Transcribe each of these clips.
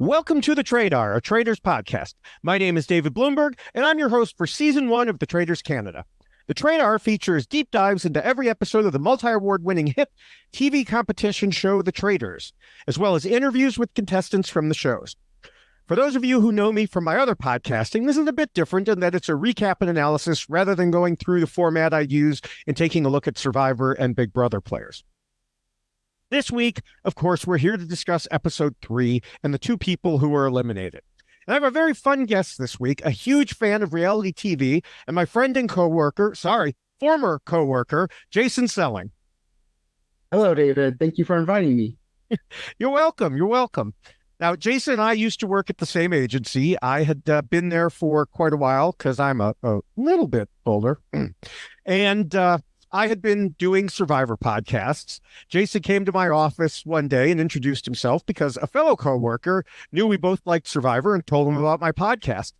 Welcome to the Traitors, a Traitors podcast. My name is David Bloomberg, and I'm your host for Season 1 of the Traitors Canada. The Traitors features deep dives into every episode of the multi-award-winning hit TV competition show The Traitors, as well as interviews with contestants from the shows. For those of you who know me from my other podcasting, this is a bit different in that it's a recap and analysis rather than going through the format I use in taking a look at Survivor and Big Brother players. This week, of course, we're here to discuss episode 3 and the two people who were eliminated. And I have a very fun guest this week, a huge fan of reality TV, and my friend and former coworker, Jason Selling. Hello, David. Thank you for inviting me. You're welcome. You're welcome. Now, Jason and I used to work at the same agency. I had been there for quite a while because I'm a little bit older. And I had been doing Survivor podcasts. Jason came to my office one day and introduced himself because a fellow coworker knew we both liked Survivor and told him about my podcast.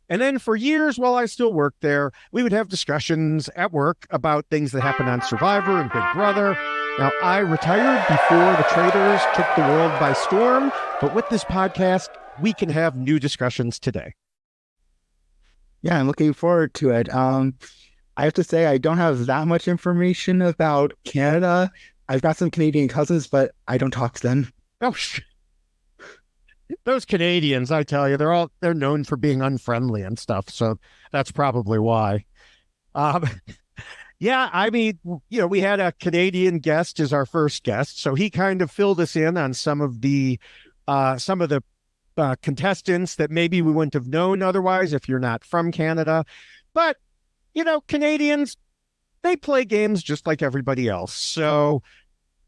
And then for years while I still worked there, we would have discussions at work about things that happened on Survivor and Big Brother. Now, I retired before the Traitors took the world by storm, but with this podcast, we can have new discussions today. Yeah, I'm looking forward to it. I have to say, I don't have that much information about Canada. I've got some Canadian cousins, but I don't talk to them. Oh, those Canadians, I tell you, they're known for being unfriendly and stuff, so that's probably why. Yeah, I mean, we had a Canadian guest as our first guest, so he kind of filled us in on some of the contestants that maybe we wouldn't have known otherwise if you're not from Canada. But, Canadians, they play games just like everybody else, so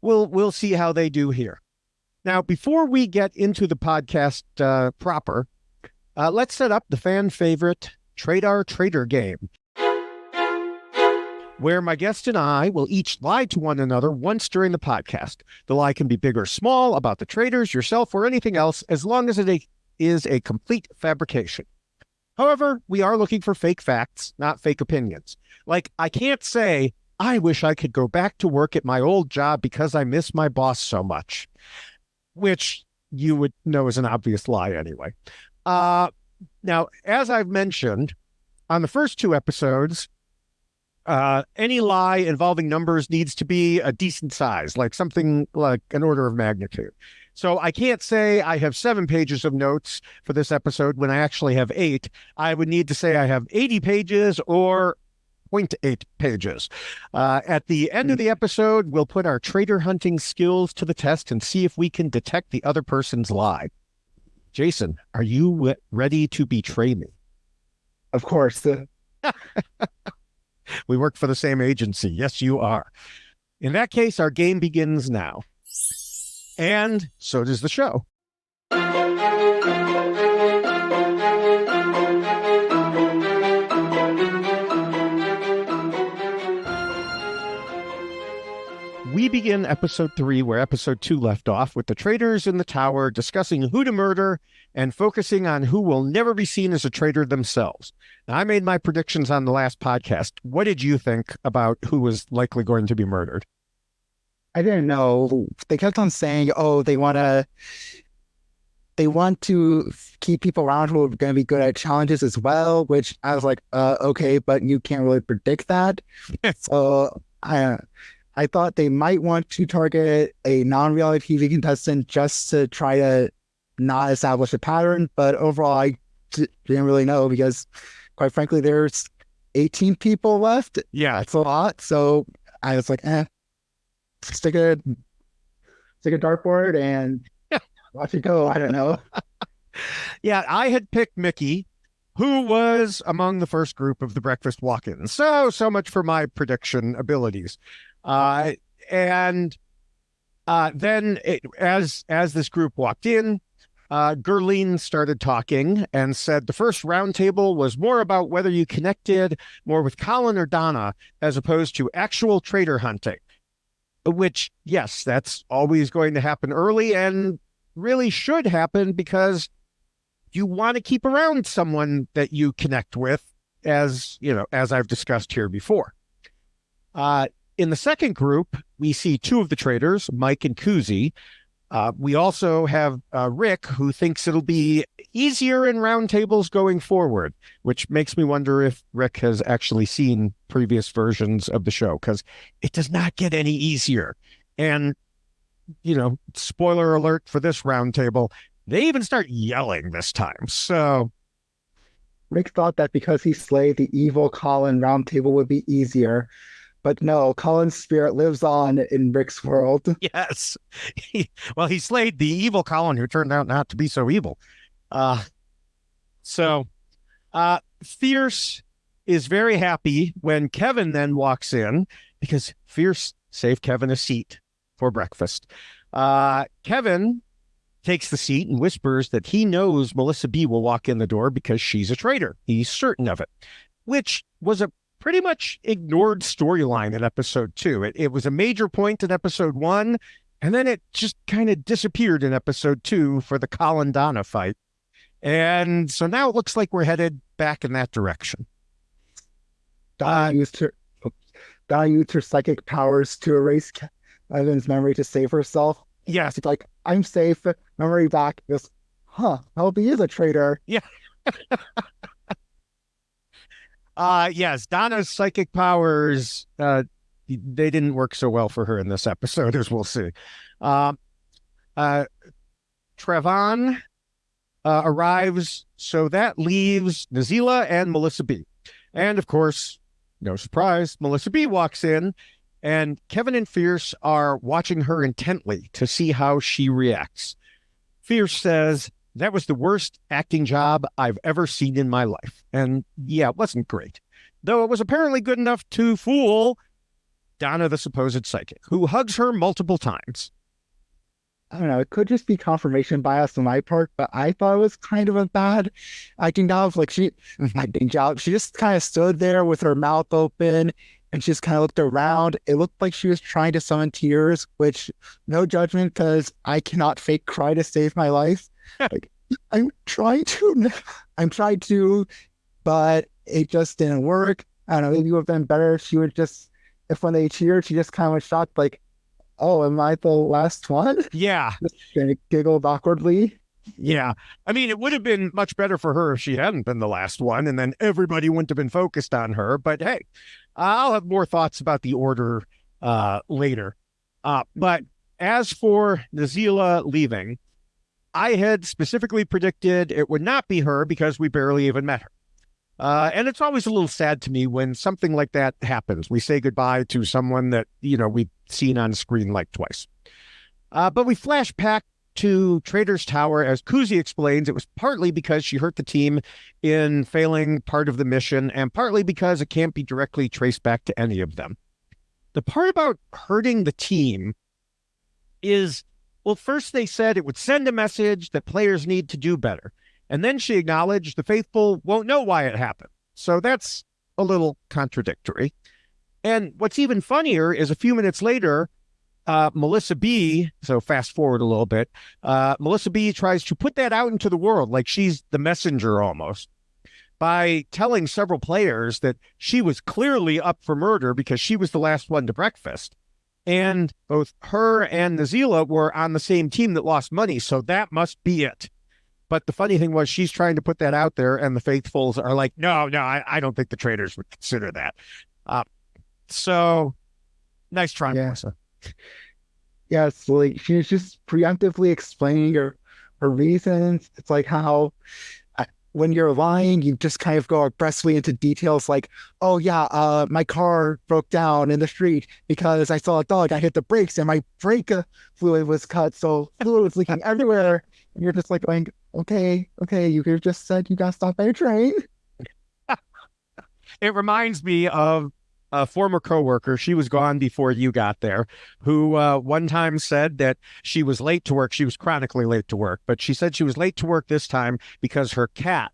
we'll see how they do here. Now, before we get into the podcast proper, let's set up the fan favorite Traitor game, where my guest and I will each lie to one another once during the podcast. The lie can be big or small about the Traitors, yourself, or anything else, as long as it is a complete fabrication. However, we are looking for fake facts, not fake opinions. Like, I can't say, I wish I could go back to work at my old job because I miss my boss so much, which you would know is an obvious lie anyway. Now, as I've mentioned, on the first two episodes, any lie involving numbers needs to be a decent size, like something like an order of magnitude. So I can't say I have 7 pages of notes for this episode when I actually have 8. I would need to say I have 80 pages or 0.8 pages. At the end of the episode, we'll put our traitor hunting skills to the test and see if we can detect the other person's lie. Jason, are you ready to betray me? Of course. We work for the same agency. Yes, you are. In that case, our game begins now. And so does the show. We begin episode 3 where episode 2 left off, with the Traitors in the tower discussing who to murder and focusing on who will never be seen as a traitor themselves. Now, I made my predictions on the last podcast. What did you think about who was likely going to be murdered? I didn't know. They kept on saying, they want to keep people around who are going to be good at challenges as well, which I was like, okay, but you can't really predict that. So I thought they might want to target a non-reality TV contestant just to try to not establish a pattern. But overall, I didn't really know because, quite frankly, there's 18 people left. Yeah, it's a lot. So I was like, stick a dartboard and watch it go. I don't know. Yeah, I had picked Mickey, who was among the first group of the breakfast walk-ins. So much for my prediction abilities. Then as this group walked in, Gerline started talking and said the first roundtable was more about whether you connected more with Colin or Donna as opposed to actual traitor hunting, which, yes, that's always going to happen early and really should happen because you want to keep around someone that you connect with, as I've discussed here before. In the second group, we see two of the traitors, Mike and Kuzi, We also have Rick, who thinks it'll be easier in roundtables going forward, which makes me wonder if Rick has actually seen previous versions of the show, because it does not get any easier. And, spoiler alert for this roundtable, they even start yelling this time. So Rick thought that because he slayed the evil Colin, roundtable would be easier. But no, Colin's spirit lives on in Rick's world. yes, he slayed the evil Colin, who turned out not to be so evil. So Fierce is very happy when Kevin then walks in, because Fierce saved Kevin a seat for breakfast. Kevin takes the seat and whispers that he knows Melissa B will walk in the door because she's a traitor. He's certain of it, which was a pretty much ignored storyline in episode 2. It was a major point in episode 1, and then it just kind of disappeared in episode 2 for the Colin Donna fight. And so now it looks like we're headed back in that direction. Donna used her psychic powers to erase Kevin's memory to save herself. Yes. She's like, I'm safe. Memory back. Goes, Helby is a traitor. Yeah. Yes, Donna's psychic powers, they didn't work so well for her in this episode, as we'll see. Trevon arrives, so that leaves Nazila and Melissa B. And of course, no surprise, Melissa B walks in, and Kevin and Fierce are watching her intently to see how she reacts. Fierce says, "That was the worst acting job I've ever seen in my life." And yeah, it wasn't great, though it was apparently good enough to fool Donna, the supposed psychic, who hugs her multiple times. I don't know. It could just be confirmation bias on my part, but I thought it was kind of a bad acting job. Like acting job. She just kind of stood there with her mouth open and she just kind of looked around. It looked like she was trying to summon tears, which no judgment, because I cannot fake cry to save my life. Like, I'm trying to, but it just didn't work. I don't know. Maybe it would have been better if she would just, if when they cheered, she just kind of was shocked, like, oh, am I the last one? Yeah. Just kind of giggled awkwardly. Yeah. I mean, it would have been much better for her if she hadn't been the last one, and then everybody wouldn't have been focused on her. But hey, I'll have more thoughts about the order later. But as for Nazila leaving, I had specifically predicted it would not be her because we barely even met her. And it's always a little sad to me when something like that happens. We say goodbye to someone that, we've seen on screen like twice. But we flash back to Traitors Tower. As Kuzi explains, it was partly because she hurt the team in failing part of the mission, and partly because it can't be directly traced back to any of them. The part about hurting the team is, well, first they said it would send a message that players need to do better. And then she acknowledged the faithful won't know why it happened. So that's a little contradictory. And what's even funnier is a few minutes later, Melissa B, so fast forward a little bit, Melissa B tries to put that out into the world like she's the messenger almost, by telling several players that she was clearly up for murder because she was the last one to breakfast. And both her and Nazila were on the same team that lost money, so that must be it. But the funny thing was, she's trying to put that out there, and the faithfuls are like, no, I don't think the traitors would consider that. So nice try, Melissa. Yeah, it's like she's just preemptively explaining her reasons. It's like how when you're lying, you just kind of go aggressively into details like, oh yeah, my car broke down in the street because I saw a dog. I hit the brakes and my brake fluid was cut, so fluid was leaking everywhere. And you're just like going, okay, you could have just said you got stopped by a train. It reminds me of a former coworker. She was gone before you got there, who one time said that she was late to work. She was chronically late to work, but she said she was late to work this time because her cat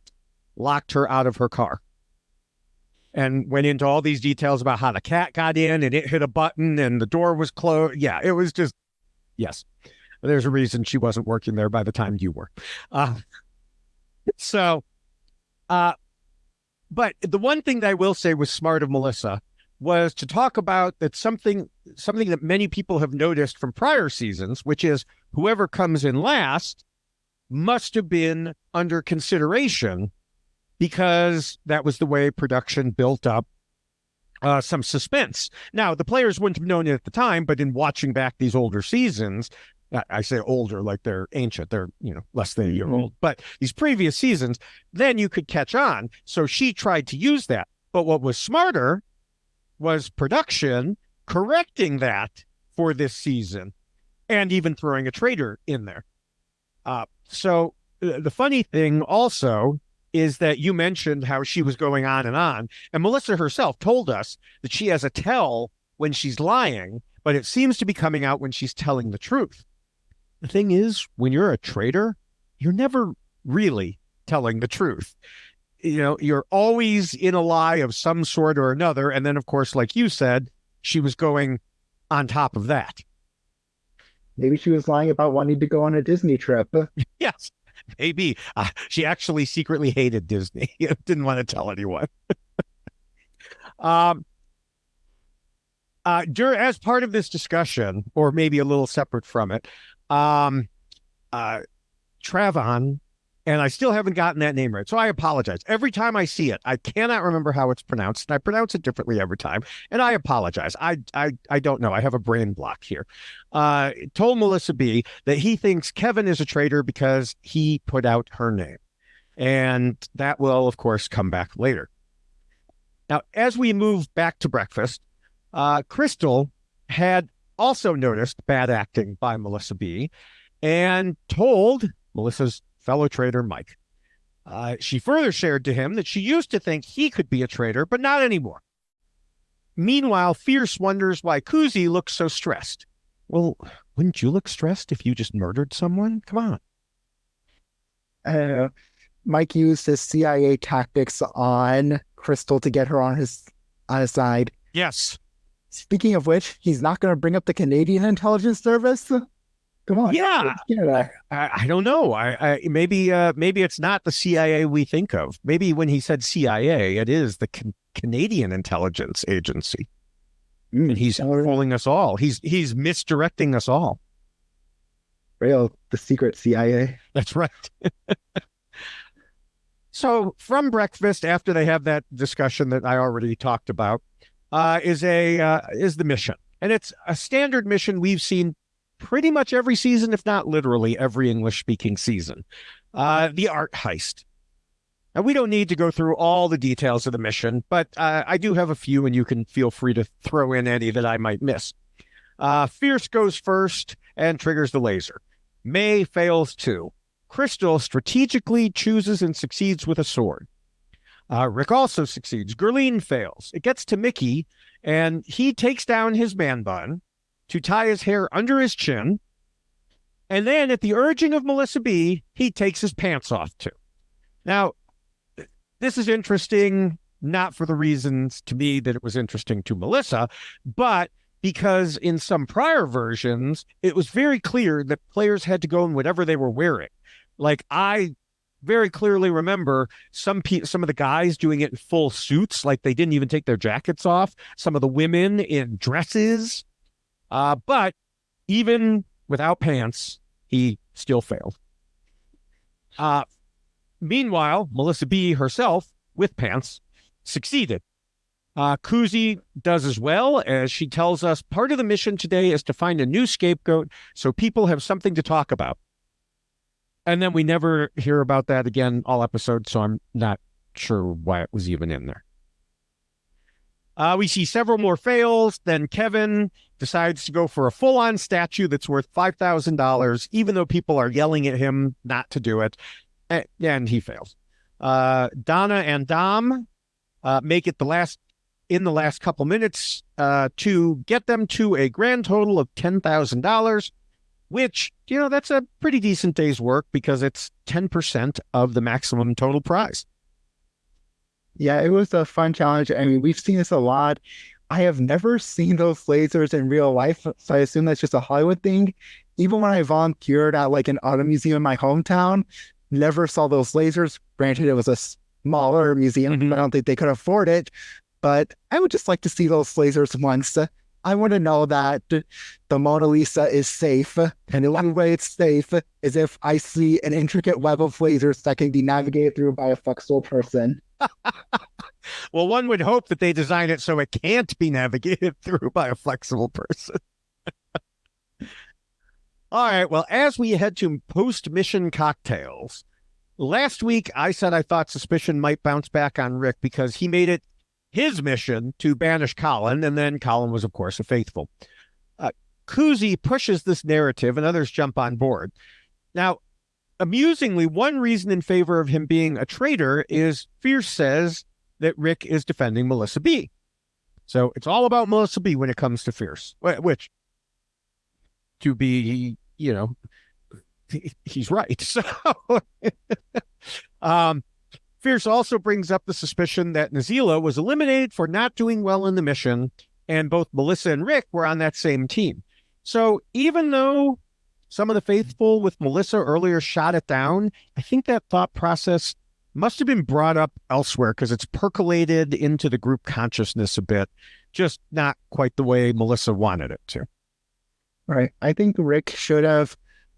locked her out of her car, and went into all these details about how the cat got in and it hit a button and the door was closed. Yeah, it was just, yes. There's a reason she wasn't working there by the time you were. But the one thing that I will say was smart of Melissa was to talk about that something that many people have noticed from prior seasons, which is whoever comes in last must have been under consideration because that was the way production built up some suspense. Now, the players wouldn't have known it at the time, but in watching back these older seasons, I say older like they're ancient, they're, less than a year old, but these previous seasons, then you could catch on. So she tried to use that. But what was smarter was production correcting that for this season and even throwing a traitor in there. So the funny thing also is that you mentioned how she was going on, and Melissa herself told us that she has a tell when she's lying, but it seems to be coming out when she's telling the truth. The thing is, when you're a traitor, you're never really telling the truth. You're always in a lie of some sort or another. And then, of course, like you said, she was going on top of that. Maybe she was lying about wanting to go on a Disney trip. Yes, maybe. She actually secretly hated Disney. Didn't want to tell anyone. As part of this discussion, or maybe a little separate from it, Travon, and I still haven't gotten that name right, so I apologize. Every time I see it, I cannot remember how it's pronounced, and I pronounce it differently every time, and I apologize. I don't know. I have a brain block here. Told Melissa B that he thinks Kevin is a traitor because he put out her name, and that will, of course, come back later. Now, as we move back to breakfast, Crystal had also noticed bad acting by Melissa B and told Melissa's fellow traitor, Mike. She further shared to him that she used to think he could be a traitor, but not anymore. Meanwhile, Fierce wonders why Kuzi looks so stressed. Well, wouldn't you look stressed if you just murdered someone? Come on. Mike used his CIA tactics on Crystal to get her on his side. Yes. Speaking of which, he's not going to bring up the Canadian Intelligence Service. Come on. Yeah. I don't know. Maybe it's not the CIA we think of. Maybe when he said CIA, it is the Canadian Intelligence Agency. And he's fooling us all. He's misdirecting us all. The secret CIA. That's right. So from breakfast, after they have that discussion that I already talked about, is the mission. And it's a standard mission we've seen pretty much every season, if not literally every English-speaking season. The art heist. Now, we don't need to go through all the details of the mission, but I do have a few, and you can feel free to throw in any that I might miss. Fierce goes first and triggers the laser. May fails too. Crystal strategically chooses and succeeds with a sword. Rick also succeeds. Gurleen fails. It gets to Mickey, and he takes down his man bun to tie his hair under his chin. And then at the urging of Melissa B, he takes his pants off too. Now, this is interesting, not for the reasons to me that it was interesting to Melissa, but because in some prior versions, it was very clear that players had to go in whatever they were wearing. Like, I very clearly remember some of the guys doing it in full suits, like they didn't even take their jackets off. Some of the women in dresses. But even without pants, he still failed. Meanwhile, Melissa B herself, with pants, succeeded. Kuzi does as well, as she tells us part of the mission today is to find a new scapegoat so people have something to talk about. And then we never hear about that again all episode, so I'm not sure why it was even in there. We see several more fails. Then Kevin decides to go for a full-on statue that's worth $5,000, even though people are yelling at him not to do it. And he fails. Donna and Dom make it in the last couple minutes to get them to a grand total of $10,000, which, that's a pretty decent day's work because it's 10% of the maximum total prize. Yeah, it was a fun challenge. I mean, we've seen this a lot. I have never seen those lasers in real life, so I assume that's just a Hollywood thing. Even when I volunteered at like an auto museum in my hometown, never saw those lasers. Granted, it was a smaller museum, but I don't think they could afford it. but I would just like to see those lasers once. I want to know that the Mona Lisa is safe, and the only way it's safe is if I see an intricate web of lasers that can be navigated through by a flexible person. Well, one would hope that they design it so it can't be navigated through by a flexible person. All right. Well, as we head to post-mission cocktails, last week I said I thought suspicion might bounce back on Rick because he made it his mission to banish Colin, and then Colin was, of course, a faithful. Kuzi pushes this narrative, and others jump on board. Now, amusingly, one reason in favor of him being a traitor is Fierce says that Rick is defending Melissa B. So it's all about Melissa B when it comes to Fierce, which, to be, he's right. So, Fierce also brings up the suspicion that Nazila was eliminated for not doing well in the mission, and both Melissa and Rick were on that same team. So even though some of the faithful with Melissa earlier shot it down, I think that thought process must have been brought up elsewhere because it's percolated into the group consciousness a bit, just not quite the way Melissa wanted it to. Right. I think Rick should have,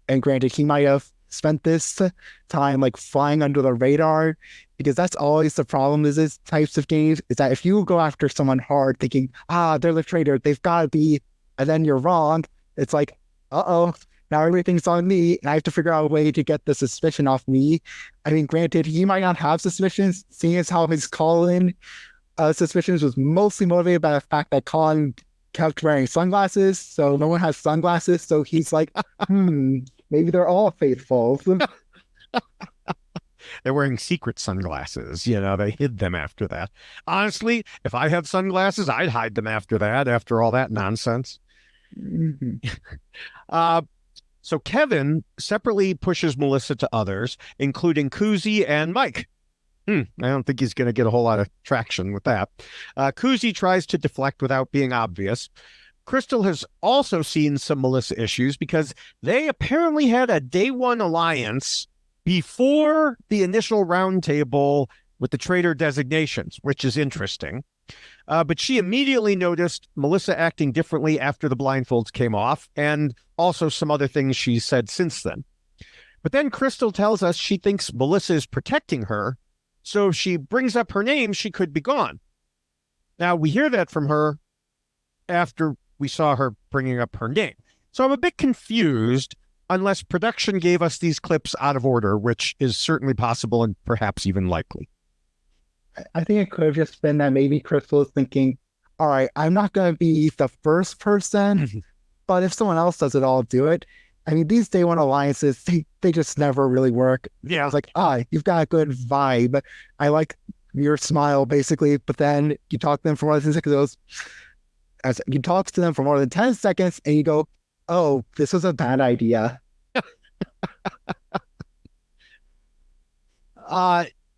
and granted, he might have spent this time like flying under the radar, because that's always the problem is this types of games, is that if you go after someone hard thinking, they're the traitor, they've got to be, and then you're wrong, it's like, now everything's on me, and I have to figure out a way to get the suspicion off me. I mean, granted, he might not have suspicions, seeing as how his Colin suspicions was mostly motivated by the fact that Colin kept wearing sunglasses, so no one has sunglasses, so he's like, maybe they're all faithful. They're wearing secret sunglasses. They hid them after that. Honestly, if I had sunglasses, I'd hide them after that, after all that nonsense. Mm-hmm. So Kevin separately pushes Melissa to others, including Kuzi and Mike. I don't think he's going to get a whole lot of traction with that. Kuzi tries to deflect without being obvious. Crystal has also seen some Melissa issues because they apparently had a day one alliance before the initial roundtable with the traitor designations, which is interesting. But she immediately noticed Melissa acting differently after the blindfolds came off, and also some other things she's said since then. But then Crystal tells us she thinks Melissa is protecting her, so if she brings up her name, she could be gone. Now, we hear that from her after we saw her bringing up her name. So I'm a bit confused, unless production gave us these clips out of order, which is certainly possible and perhaps even likely. I think it could have just been that maybe Crystal is thinking, all right, I'm not going to be the first person, but if someone else does it, I'll do it. I mean, these day one alliances, they just never really work. Yeah. I was like, you've got a good vibe. I like your smile, basically, but then you talk to them for more than 10 seconds, you talk to them for more than 10 seconds, and you go, oh, this was a bad idea.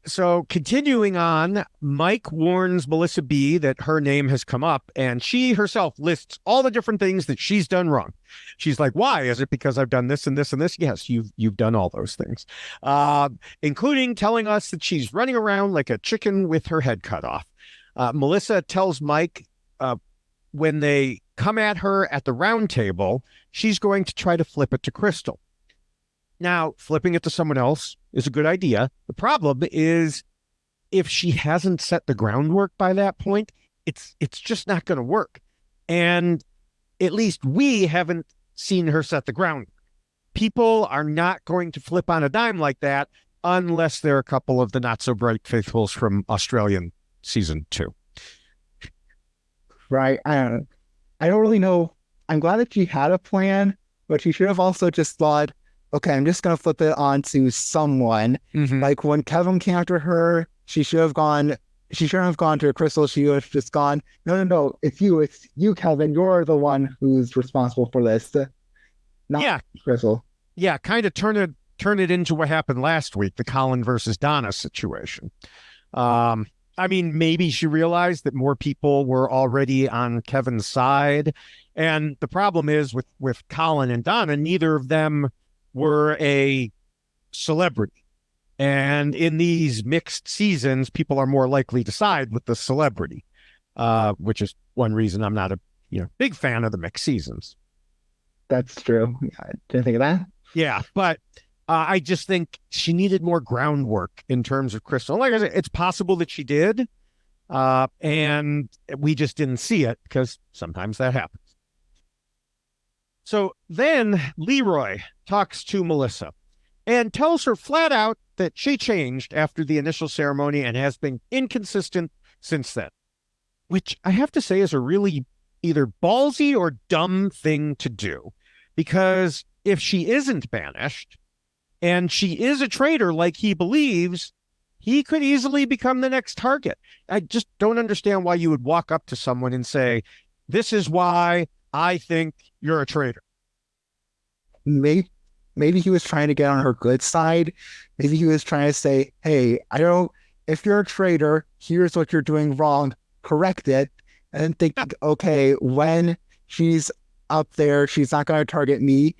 So continuing on, Mike warns Melissa B that her name has come up, and she herself lists all the different things that she's done wrong. She's like, why? Is it because I've done this and this and this? Yes, you've done all those things, including telling us that she's running around like a chicken with her head cut off. Melissa tells Mike when they come at her at the round table, she's going to try to flip it to Crystal. Now, flipping it to someone else is a good idea. The problem is if she hasn't set the groundwork by that point, it's just not going to work. And at least we haven't seen her set the groundwork. People are not going to flip on a dime like that unless they're a couple of the not so bright faithfuls from Australian season 2. Right. I don't really know. I'm glad that she had a plan, but she should have also just thought, okay, I'm just going to flip it on to someone. Mm-hmm. Like when Kevin came after her, she shouldn't have gone to Crystal. She would have just gone, no, it's you, Kevin. You're the one who's responsible for this. Not Crystal. Yeah, kind of turn it into what happened last week, the Colin versus Donna situation. I mean, maybe she realized that more people were already on Kevin's side. And the problem is with Colin and Donna, neither of them were a celebrity. And in these mixed seasons, people are more likely to side with the celebrity. which is one reason I'm not a big fan of the mixed seasons. That's true. I didn't think of that. Yeah, but I just think she needed more groundwork in terms of Crystal. Like I said, it's possible that she did, and we just didn't see it because sometimes that happens. So then Leroy talks to Melissa and tells her flat out that she changed after the initial ceremony and has been inconsistent since then, which I have to say is a really either ballsy or dumb thing to do, because if she isn't banished and she is a traitor like he believes, he could easily become the next target. I just don't understand why you would walk up to someone and say, this is why I think you're a traitor. Maybe he was trying to get on her good side. Maybe he was trying to say, hey, if you're a traitor, here's what you're doing wrong, correct it. And think, okay, when she's up there, she's not going to target me.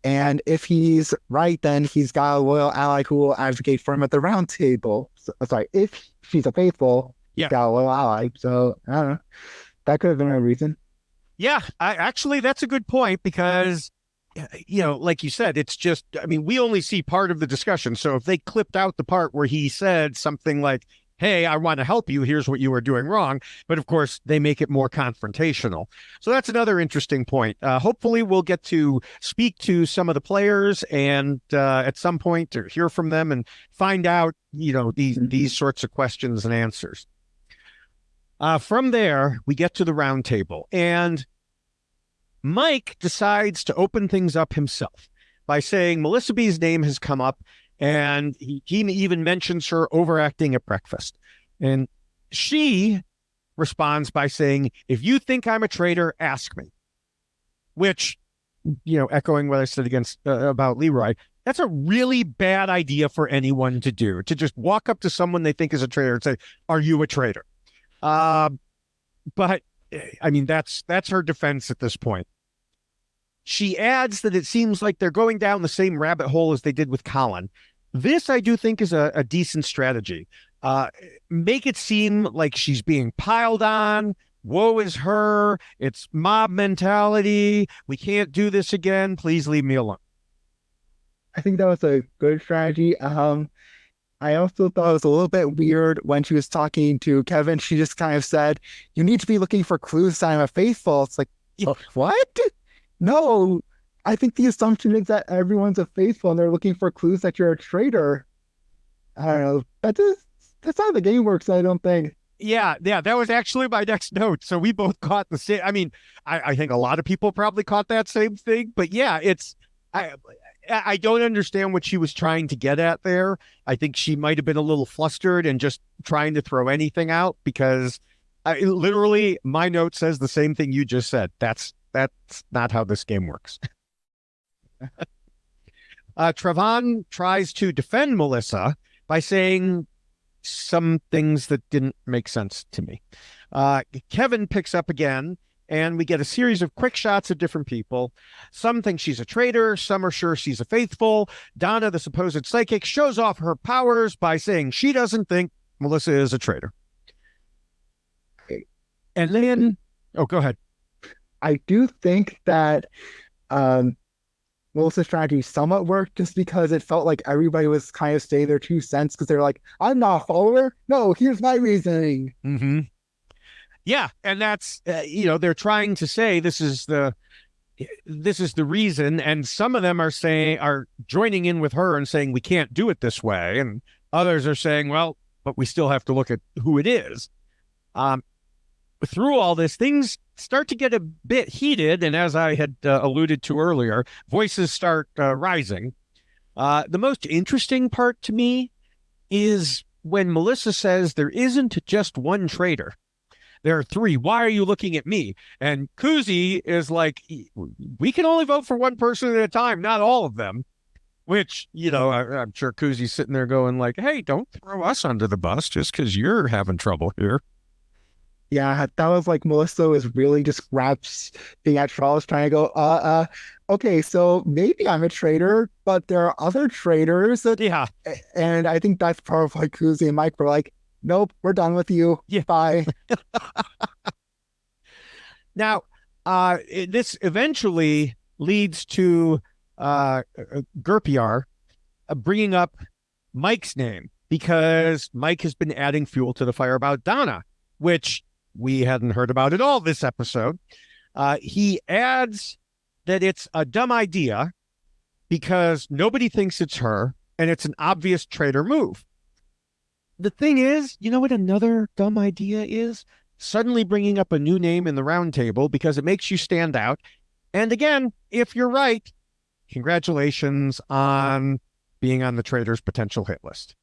And if he's right, then he's got a loyal ally who will advocate for him at the round table. If she's a faithful, yeah, got a loyal ally. So I don't know. That could have been a reason. Yeah, actually, that's a good point, because like you said, it's just, we only see part of the discussion. So if they clipped out the part where he said something like, hey, I want to help you, here's what you are doing wrong. But of course, they make it more confrontational. So that's another interesting point. Hopefully, we'll get to speak to some of the players and at some point or hear from them and find out, these sorts of questions and answers. From there, we get to the round table, and Mike decides to open things up himself by saying Melissa B's name has come up, and he even mentions her overacting at breakfast. And she responds by saying, if you think I'm a traitor, ask me. Which, echoing what I said about Leroy, that's a really bad idea for anyone to do, to just walk up to someone they think is a traitor and say, are you a traitor? But that's her defense at this point. She adds that it seems like they're going down the same rabbit hole as they did with Colin. This, I do think, is a decent strategy. Make it seem like she's being piled on. Woe is her. It's mob mentality. We can't do this again. Please leave me alone. I think that was a good strategy. I also thought it was a little bit weird when she was talking to Kevin. She just kind of said, you need to be looking for clues that I'm a faithful. It's like, what? No, I think the assumption is that everyone's a faithful and they're looking for clues that you're a traitor. I don't know. That's how the game works, I don't think. Yeah, that was actually my next note. So we both caught the same. I think a lot of people probably caught that same thing. But yeah, I don't understand what she was trying to get at there. I think she might have been a little flustered and just trying to throw anything out, because literally my note says the same thing you just said. That's not how this game works. Trevon tries to defend Melissa by saying some things that didn't make sense to me. Kevin picks up again, and we get a series of quick shots of different people. Some think she's a traitor. Some are sure she's a faithful. Donna, the supposed psychic, shows off her powers by saying she doesn't think Melissa is a traitor. And then, go ahead. I do think that Melissa's strategy somewhat worked, just because it felt like everybody was kind of saying their 2 cents, because they're like, I'm not a follower. No, here's my reasoning. Mm-hmm. Yeah, and that's they're trying to say this is the reason, and some of them are joining in with her and saying we can't do it this way, and others are saying, well, but we still have to look at who it is. Through all this, things start to get a bit heated, and as I had alluded to earlier, voices start rising. The most interesting part to me is when Melissa says there isn't just one traitor. There are 3. Why are you looking at me? And Kuzi is like, we can only vote for one person at a time, not all of them. Which, I'm sure Kuzi's sitting there going like, hey, don't throw us under the bus just because you're having trouble here. Yeah, that was like Melissa was really just grasping at straws, trying to go, okay, so maybe I'm a traitor, but there are other traitors. Yeah. And I think that's part of like Kuzi and Mike were like, nope, we're done with you. Yeah. Bye. Now, this eventually leads to Gerpiar bringing up Mike's name because Mike has been adding fuel to the fire about Donna, which we hadn't heard about at all this episode. He adds that it's a dumb idea because nobody thinks it's her and it's an obvious traitor move. The thing is, you know what another dumb idea is? Suddenly bringing up a new name in the round table because it makes you stand out. And again, if you're right, congratulations on being on the Traitors potential hit list.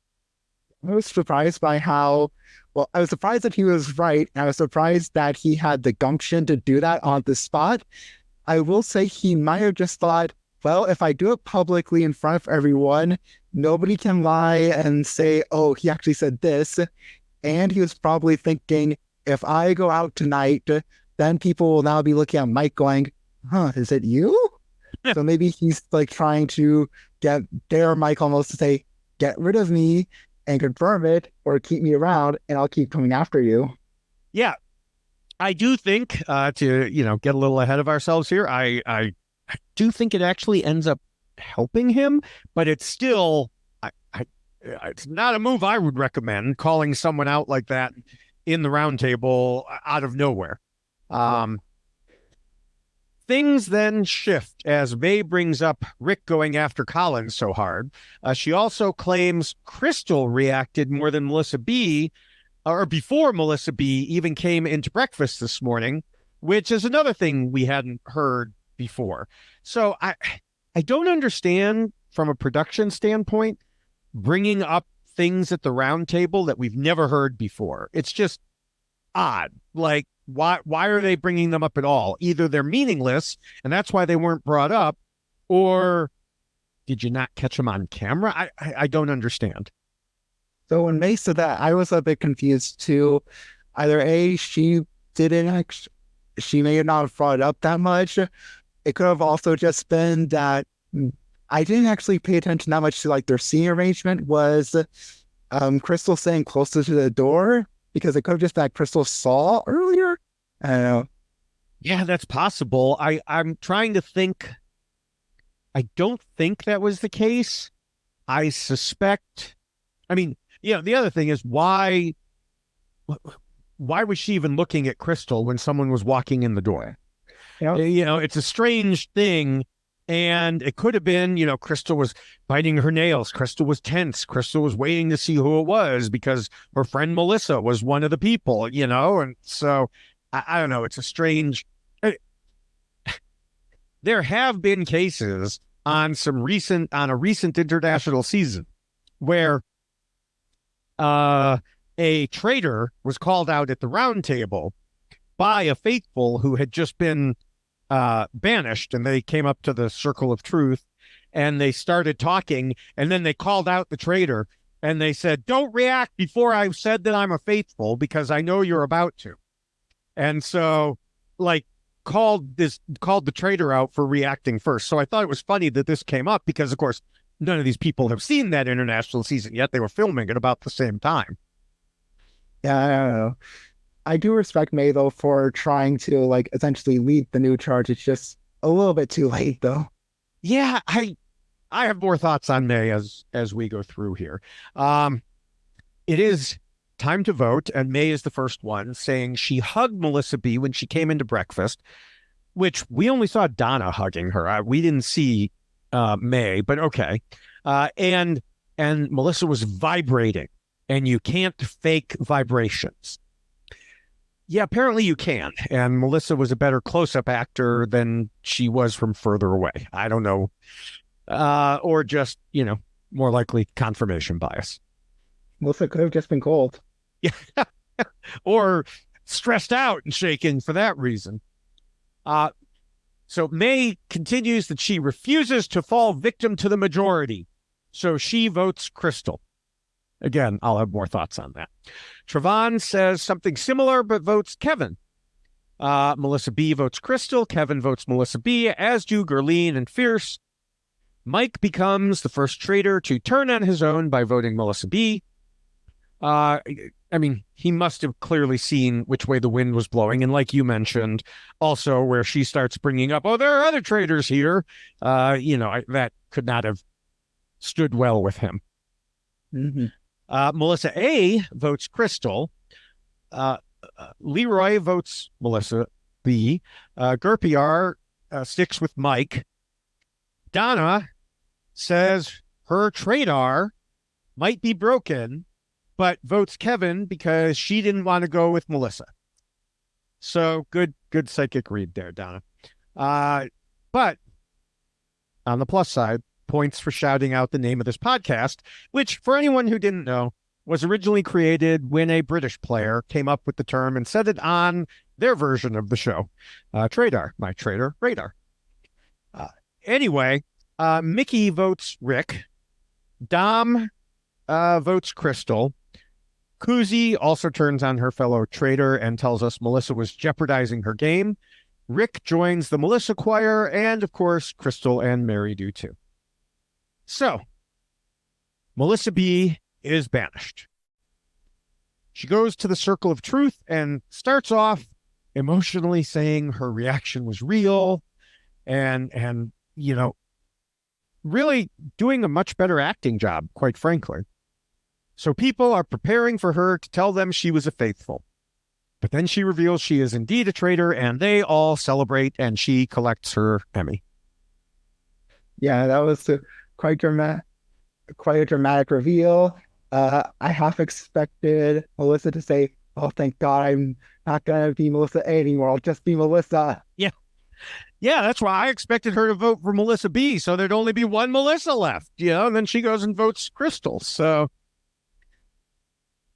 I was surprised by how, well, I was surprised that he was right. And I was surprised that he had the gumption to do that on the spot. I will say he might have just thought, well, if I do it publicly in front of everyone, nobody can lie and say, oh, he actually said this. And he was probably thinking, if I go out tonight, then people will now be looking at Mike going, huh, is it you? So maybe he's like trying to dare Mike almost to say, get rid of me and confirm it or keep me around and I'll keep coming after you. Yeah, I do think to, get a little ahead of ourselves here. I do think it actually ends up helping him, but it's still, it's not a move I would recommend, calling someone out like that in the round table out of nowhere. Things then shift as May brings up Rick going after Colin so hard. She also claims Crystal reacted more than Melissa B, or before Melissa B even came into breakfast this morning, which is another thing we hadn't heard before. So I don't understand from a production standpoint bringing up things at the round table that we've never heard before. It's just odd. Like, why are they bringing them up at all? Either they're meaningless and that's why they weren't brought up, or did you not catch them on camera? I don't understand. So when May said that, I was a bit confused too. Either A, she may have not brought it up that much. It could have also just been that I didn't actually pay attention that much to like their scene arrangement. Was Crystal staying closer to the door? Because it could have just been that Crystal saw earlier. I don't know. Yeah, that's possible. I'm trying to think. I don't think that was the case. I suspect. I mean, the other thing is why was she even looking at Crystal when someone was walking in the door? It's a strange thing. And it could have been, Crystal was biting her nails. Crystal was tense. Crystal was waiting to see who it was because her friend Melissa was one of the people, and so I don't know. It's a strange. There have been cases on a recent international season where a traitor was called out at the round table by a faithful who had just been banished, and they came up to the circle of truth and they started talking, and then they called out the traitor and they said, don't react before I've said that I'm a faithful because I know you're about to. And so called the traitor out for reacting first. So I thought it was funny that this came up because of course none of these people have seen that international season yet. They were filming at about the same time. Yeah, I don't know. I do respect May though for trying to essentially lead the new charge. It's just a little bit too late though. Yeah, I have more thoughts on May as we go through here. It is time to vote, and May is the first one, saying she hugged Melissa B when she came into breakfast, which we only saw Donna hugging her. We didn't see May, but okay. And Melissa was vibrating, and you can't fake vibrations. Yeah, apparently you can. And Melissa was a better close-up actor than she was from further away. I don't know. Or just, more likely confirmation bias. Melissa could have just been cold. Yeah. Or stressed out and shaken for that reason. So May continues that she refuses to fall victim to the majority. So she votes Crystal. Again, I'll have more thoughts on that. Trevon says something similar, but votes Kevin. Melissa B votes Crystal. Kevin votes Melissa B, as do Gerline and Fierce. Mike becomes the first traitor to turn on his own by voting Melissa B. I mean, he must have clearly seen which way the wind was blowing. And like you mentioned, also where she starts bringing up, oh, there are other traitors here. That could not have stood well with him. Mm-hmm. Melissa A votes Crystal. Leroy votes Melissa B. Gerpy R sticks with Mike. Donna says her Traitor might be broken, but votes Kevin because she didn't want to go with Melissa. So good psychic read there, Donna. But on the plus side, points for shouting out the name of this podcast, which for anyone who didn't know, was originally created when a British player came up with the term and said it on their version of the show. Traitors, my traitor radar. Anyway, Mickey votes Rick. Dom votes Crystal. Kuzi also turns on her fellow traitor and tells us Melissa was jeopardizing her game. Rick joins the Melissa choir, and of course, Crystal and Mary do too. So, Melissa B is banished. She goes to the Circle of Truth and starts off emotionally saying her reaction was real and really doing a much better acting job, quite frankly. So people are preparing for her to tell them she was a faithful. But then she reveals she is indeed a traitor, and they all celebrate, and she collects her Emmy. Yeah, that was quite a dramatic reveal. I half expected Melissa to say, "Oh, thank God, I'm not gonna be Melissa A anymore. I'll just be Melissa." Yeah, that's why I expected her to vote for Melissa B, so there'd only be one Melissa left, and then she goes and votes Crystal. So,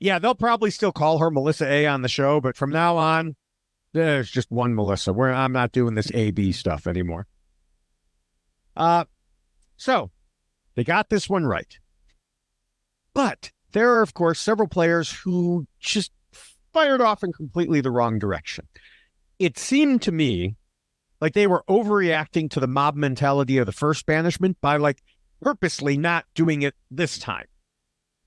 yeah, they'll probably still call her Melissa A on the show, but from now on, there's just one Melissa. I'm not doing this A-B stuff anymore. So, they got this one right. But there are, of course, several players who just fired off in completely the wrong direction. It seemed to me like they were overreacting to the mob mentality of the first banishment by purposely not doing it this time.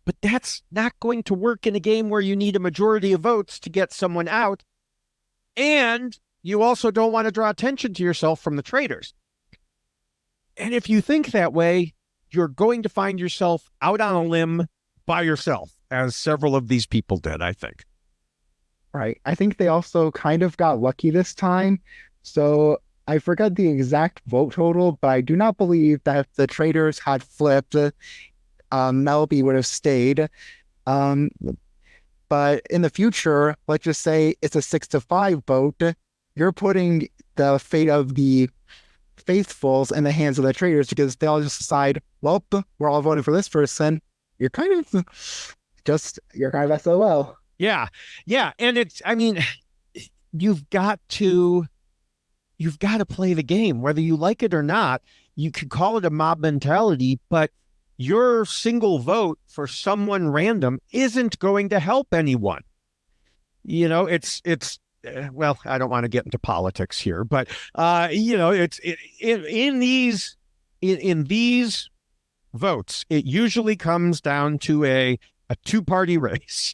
But that's not going to work in a game where you need a majority of votes to get someone out. And you also don't want to draw attention to yourself from the traitors. And if you think that way, you're going to find yourself out on a limb by yourself, as several of these people did, I think. Right. I think they also kind of got lucky this time. So I forgot the exact vote total, but I do not believe that if the traitors had flipped, Mel B would have stayed. But in the future, let's just say it's a 6-5 vote. You're putting the fate of the faithfuls in the hands of the traitors because they'll just decide, well, we're all voting for this person. You're kind of SOL. Yeah. And you've got to play the game, whether you like it or not. You could call it a mob mentality, but your single vote for someone random isn't going to help anyone. It's well, I don't want to get into politics here, but in these votes, it usually comes down to a two-party race,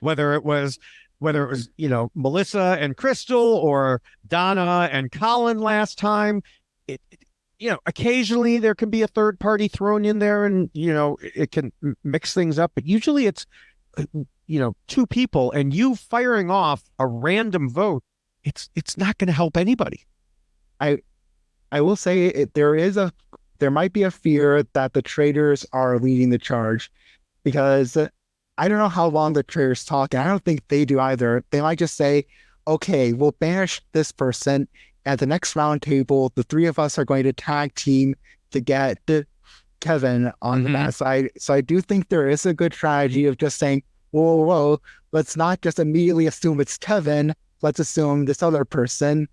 whether it was Melissa and Crystal or Donna and Colin last time. Occasionally there can be a third party thrown in there and, it can mix things up, but usually it's, two people, and you firing off a random vote, it's not going to help anybody. I will say there might be a fear that the traitors are leading the charge, because I don't know how long the traitors talk, and I don't think they do either. They might just say, okay, we'll banish this person. At the next round table, the three of us are going to tag team to get Kevin on the bad side. So I do think there is a good strategy of just saying, whoa, let's not just immediately assume it's Kevin. Let's assume this other person.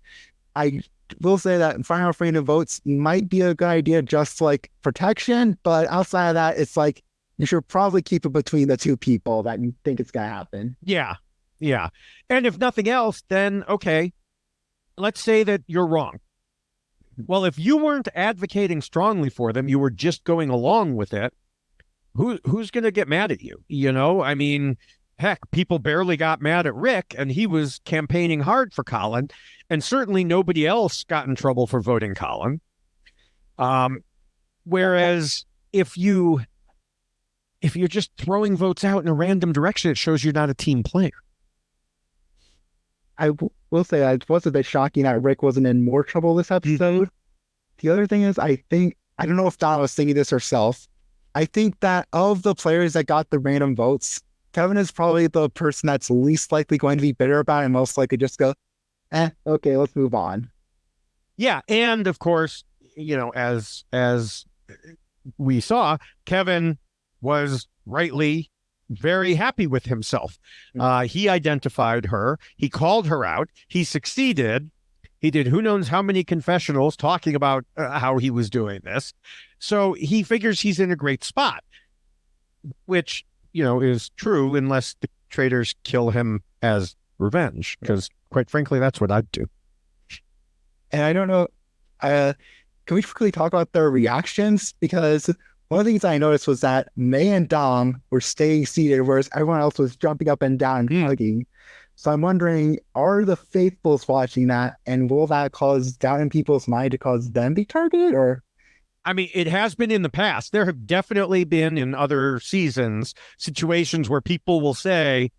I will say that final freedom votes might be a good idea, just like protection. But outside of that, it's like you should probably keep it between the two people that you think it's going to happen. Yeah. And if nothing else, then okay. Let's say that you're wrong. Well, if you weren't advocating strongly for them, you were just going along with it, who's going to get mad at you? Heck, people barely got mad at Rick, and he was campaigning hard for Colin, and certainly nobody else got in trouble for voting Colin. Whereas if you're just throwing votes out in a random direction, it shows you're not a team player. Will say it was a bit shocking that Rick wasn't in more trouble this episode. The other thing is, I don't know if Donna was thinking this herself. I think that of the players that got the random votes, Kevin is probably the person that's least likely going to be bitter about it and most likely just go, okay, let's move on. Yeah, and of course, as we saw, Kevin was rightly very happy with himself. He identified her. He called her out. He succeeded. He did who knows how many confessionals talking about how he was doing this. So he figures he's in a great spot, which, is true unless the traitors kill him as revenge, because quite frankly, that's what I'd do. And I don't know, can we quickly talk about their reactions? Because one of the things I noticed was that May and Dom were staying seated, whereas everyone else was jumping up and down and hugging. So I'm wondering, are the faithfuls watching that, and will that cause doubt in people's mind to cause them be targeted? Or, I mean, it has been in the past. There have definitely been in other seasons situations where people will say,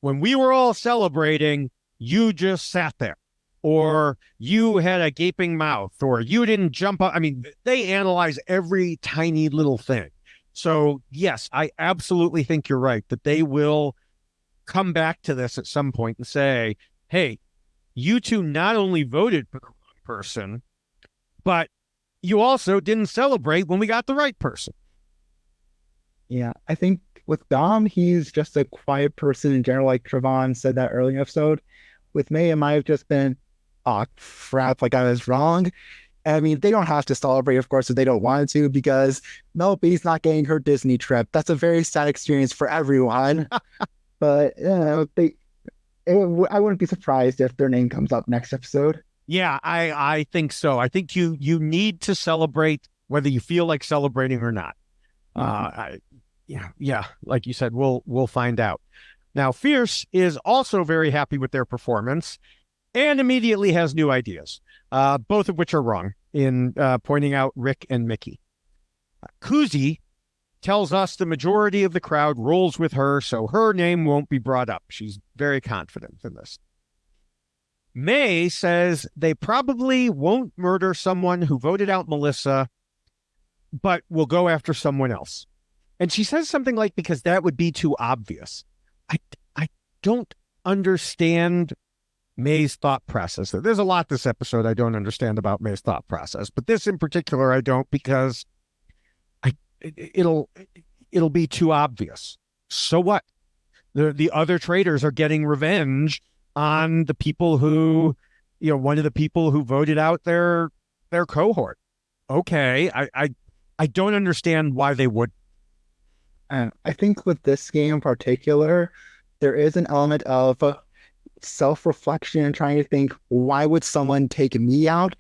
when we were all celebrating, you just sat there, or you had a gaping mouth, or you didn't jump up. I mean, they analyze every tiny little thing. So yes, I absolutely think you're right that they will come back to this at some point and say, hey, you two not only voted for the wrong person, but you also didn't celebrate when we got the right person. Yeah, I think with Dom, he's just a quiet person in general, like Trevon said that early episode. With May, it might have just been, oh, crap, like I was wrong. I mean, they don't have to celebrate, of course, if they don't want to, because Mel B's not getting her Disney trip. That's a very sad experience for everyone. But I wouldn't be surprised if their name comes up next episode. Yeah, I think so. I think you need to celebrate whether you feel like celebrating or not. Yeah, like you said, we'll find out. Now, Fierce is also very happy with their performance and immediately has new ideas, both of which are wrong in pointing out Rick and Mickey. Kuzi tells us the majority of the crowd rolls with her, so her name won't be brought up. She's very confident in this. May says they probably won't murder someone who voted out Melissa, but will go after someone else. And she says something like, because that would be too obvious. I don't understand May's thought process. There's a lot this episode I don't understand about May's thought process, but this in particular I don't, because it'll be too obvious. So what? The other traitors are getting revenge on the people who, one of the people who voted out their cohort. Okay, I don't understand why they would. I think with this game in particular, there is an element of self-reflection and trying to think, why would someone take me out?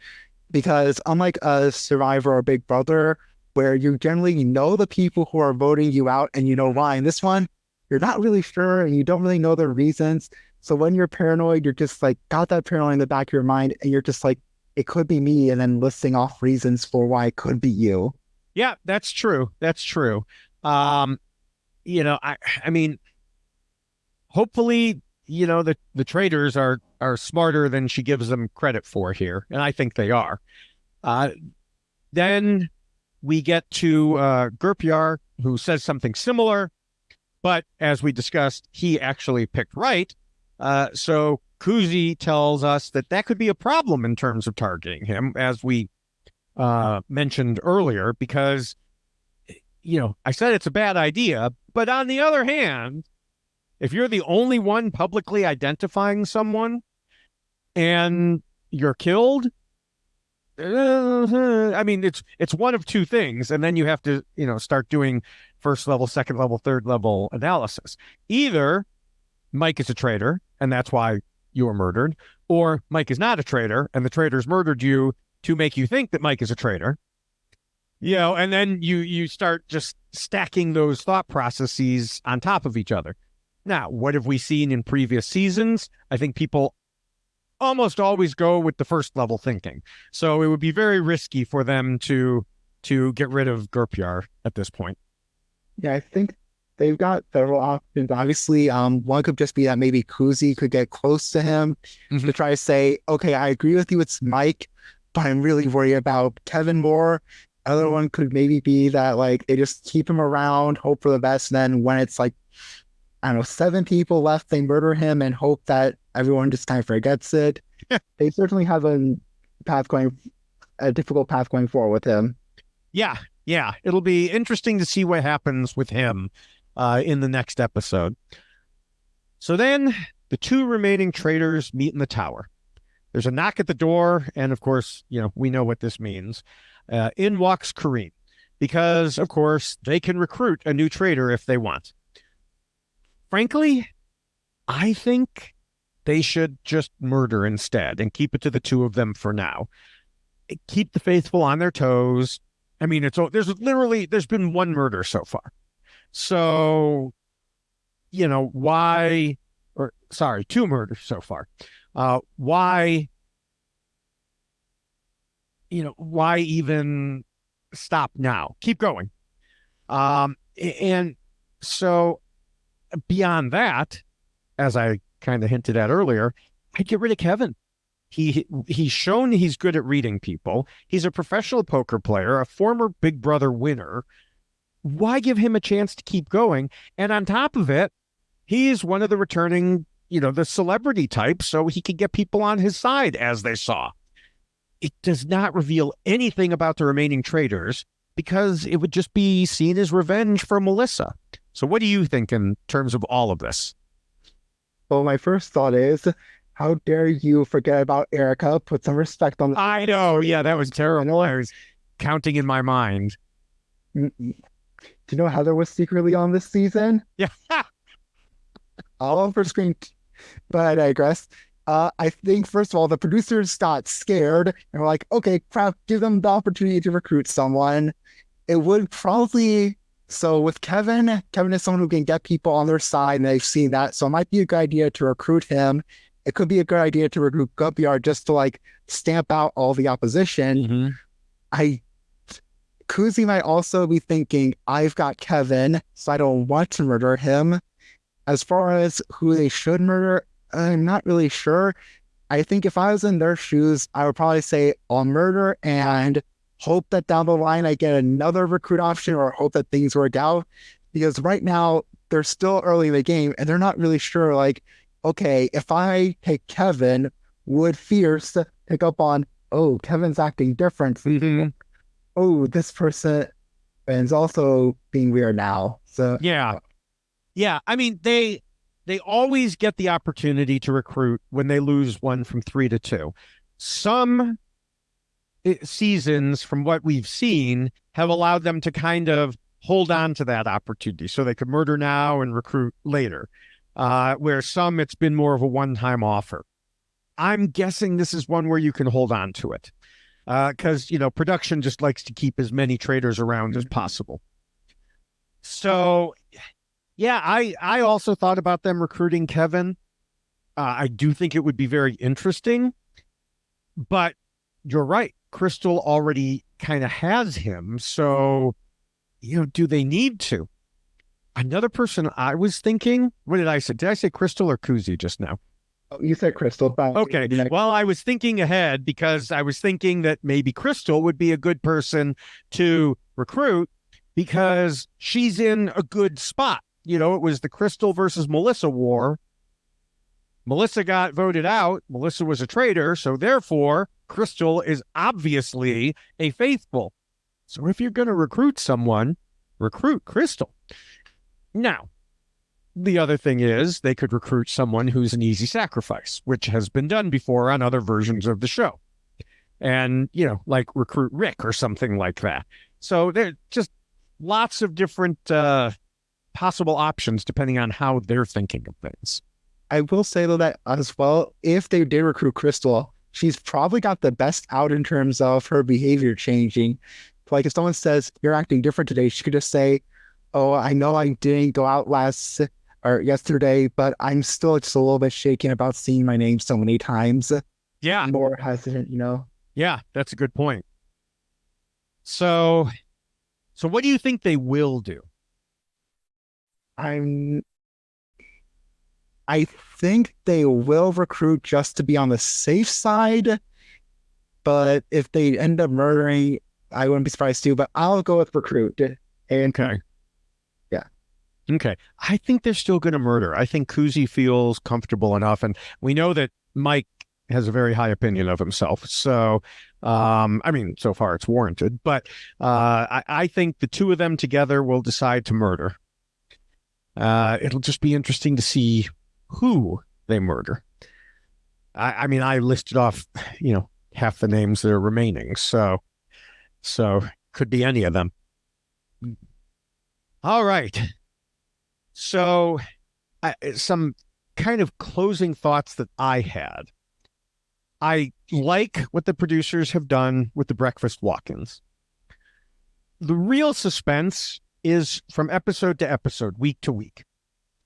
Because unlike a Survivor or Big Brother, where you generally know the people who are voting you out and you know why, in this one, you're not really sure and you don't really know the reasons. So when you're paranoid, you're just like, got that paranoid in the back of your mind, and you're just like, it could be me, and then listing off reasons for why it could be you. Yeah, that's true. That's true. I mean, hopefully, the traitors are smarter than she gives them credit for here, and I think they are. Then we get to Gurpyar, who says something similar, but as we discussed, he actually picked right. So Kuzi tells us that could be a problem in terms of targeting him, as we mentioned earlier, because, I said it's a bad idea, but on the other hand, if you're the only one publicly identifying someone and you're killed, I mean, it's one of two things, and then you have to, start doing first level, second level, third level analysis. Either Mike is a traitor, and that's why you were murdered, or Mike is not a traitor, and the traitors murdered you to make you think that Mike is a traitor. And then you start just stacking those thought processes on top of each other. Now, what have we seen in previous seasons? I think people almost always go with the first level thinking. So it would be very risky for them to get rid of Gerpyar at this point. Yeah, I think they've got several options. Obviously, one could just be that maybe Kuzi could get close to him to try to say, okay, I agree with you, it's Mike, but I'm really worried about Kevin more. Other one could maybe be that like they just keep him around, hope for the best, and then when it's like, I don't know, 7 people left, they murder him and hope that everyone just kind of forgets it. They certainly have a difficult path going forward with him. Yeah. It'll be interesting to see what happens with him in the next episode. So then the 2 remaining traitors meet in the tower. There's a knock at the door, and of course, we know what this means. In walks Kareen, because of course they can recruit a new traitor if they want. Frankly, I think they should just murder instead and keep it to the 2 of them for now. Keep the faithful on their toes. I mean, there's been 1 murder so far. So, 2 murders so far. Why even stop now? Keep going. And so beyond that, as I kind of hinted at earlier, I'd get rid of Kevin. He's shown he's good at reading people. He's a professional poker player, a former Big Brother winner. Why give him a chance to keep going? And on top of it, he's one of the returning, the celebrity type, so he can get people on his side, as they saw. It does not reveal anything about the remaining traitors because it would just be seen as revenge for Melissa. So what do you think in terms of all of this? Well, my first thought is, how dare you forget about Erica? Put some respect on. I know. Yeah, that was terrible. I was counting in my mind. Do you know Heather was secretly on this season? Yeah. All over screen. But I digress. I think, first of all, the producers got scared and were like, okay, crap, give them the opportunity to recruit someone. It would probably... So with Kevin is someone who can get people on their side, and they've seen that. So it might be a good idea to recruit him. It could be a good idea to recruit Gerpyar just to like stamp out all the opposition. Kuzi might also be thinking, I've got Kevin, so I don't want to murder him. As far as who they should murder, I'm not really sure. I think if I was in their shoes, I would probably say I'll murder and hope that down the line I get another recruit option, or hope that things work out. Because right now they're still early in the game and they're not really sure, like, okay, if I take Kevin, would Fierce pick up on, oh, Kevin's acting different. Oh, this person is also being weird now. So yeah. I mean, they always get the opportunity to recruit when they lose one from 3 to 2. Some seasons, from what we've seen, have allowed them to kind of hold on to that opportunity so they could murder now and recruit later. Where some, it's been more of a one-time offer. I'm guessing this is one where you can hold on to it. Because, production just likes to keep as many traitors around as possible. So, yeah, I also thought about them recruiting Kevin. I do think it would be very interesting. But you're right. Crystal already kind of has him. So, do they need to? Another person I was thinking, what did I say? Did I say Crystal or Kuzi just now? Oh, you said Crystal. Okay. Well, I was thinking ahead because I was thinking that maybe Crystal would be a good person to recruit because she's in a good spot. It was the Crystal versus Melissa war. Melissa got voted out. Melissa was a traitor. So therefore, Crystal is obviously a faithful. So if you're going to recruit someone, recruit Crystal. Now, the other thing is they could recruit someone who's an easy sacrifice, which has been done before on other versions of the show. And, like recruit Rick or something like that. So there's just lots of different possible options depending on how they're thinking of things. I will say, though, that as well, if they did recruit Crystal, she's probably got the best out in terms of her behavior changing. Like if someone says, you're acting different today, she could just say, oh, I know I didn't go out or yesterday, but I'm still just a little bit shaken about seeing my name so many times. Yeah. More hesitant, Yeah, that's a good point. So what do you think they will do? I think they will recruit just to be on the safe side, but if they end up murdering, I wouldn't be surprised too, but I'll go with recruit. And Okay. yeah. Okay. I think they're still going to murder. I think Kuzi feels comfortable enough. And we know that Mike has a very high opinion of himself. So, I mean, so far it's warranted. But I think the two of them together will decide to murder. It'll just be interesting to see who they murder. I mean, I listed off, half the names that are remaining. So could be any of them. All right. So, some kind of closing thoughts that I had. I like what the producers have done with the breakfast walk-ins. The real suspense is from episode to episode, week to week,